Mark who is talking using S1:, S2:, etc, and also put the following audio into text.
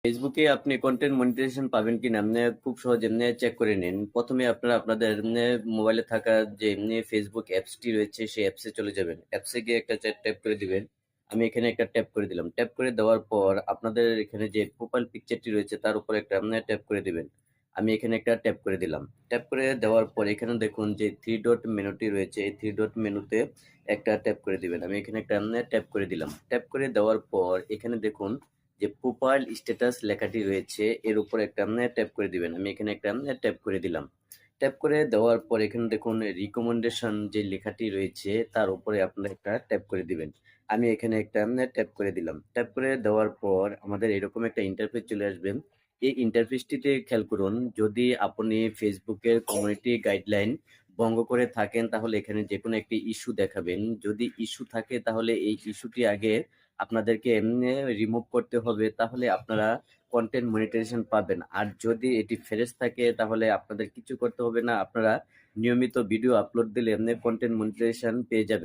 S1: ফেসবুকে আপনি content monetization পাবেন কিনা আপনি খুব সহজে এমনি চেক করে নিন। প্রথমে আপনারা আপনাদের এমনি মোবাইলে থাকা যে এমনি ফেসবুক অ্যাপসটি রয়েছে সেই অ্যাপসে চলে যাবেন। অ্যাপসে গিয়ে একটা ট্যাপ করে দিবেন। আমি এখানে একটা ট্যাপ করে দিলাম। ট্যাপ করে দেওয়ার পর আপনাদের এখানে যে প্রোফাইল পিকচারটি রয়েছে তার উপর একটা আপনি ট্যাপ করে দিবেন। আমি এখানে একটা ট্যাপ করে দিলাম। ট্যাপ করে দেওয়ার পর এখানে দেখুন যে 3 ডট মেনুটি রয়েছে এই 3 ডট মেনুতে একটা ট্যাপ করে দিবেন। আমি এখানে একটা ট্যাপ করে দিলাম। ট্যাপ করে দেওয়ার পর এখানে দেখুন যে প্রোফাইল স্ট্যাটাস লেখাটি রয়েছে এর উপর একটা ট্যাপ করে দিবেন। আমি এখানে একটা ট্যাপ করে দিলাম। ট্যাপ করে দেওয়ার পর এখানে দেখুন রিকমেন্ডেশন যে লেখাটি রয়েছে তার উপরে আপনারা একটা ট্যাপ করে দিবেন। আমি এখানে একটা ট্যাপ করে দিলাম। ট্যাপ করে দেওয়ার পর আমাদের এরকম একটা ইন্টারফেস চলে আসবে। এই ইন্টারফেসটিতে খেয়াল করুন, যদি আপনি ফেসবুকের কমিউনিটি গাইডলাইন ভঙ্গ করে থাকেন তাহলে এখানে যেকোনো একটি ইস্যু দেখাবেন। যদি ইস্যু থাকে তাহলে এই ইস্যুটি আগে আপনাদেরকে এমনি রিমুভ করতে হবে, তাহলে আপনারা কন্টেন্ট মনিটাইজেশন পাবেন। আর যদি এটি ফ্রেশ থাকে তাহলে আপনাদের কিছু করতে হবে না। আপনারা নিয়মিত ভিডিও আপলোড দিলে এমনি কন্টেন্ট মনিটাইজেশন পেয়ে যাবেন।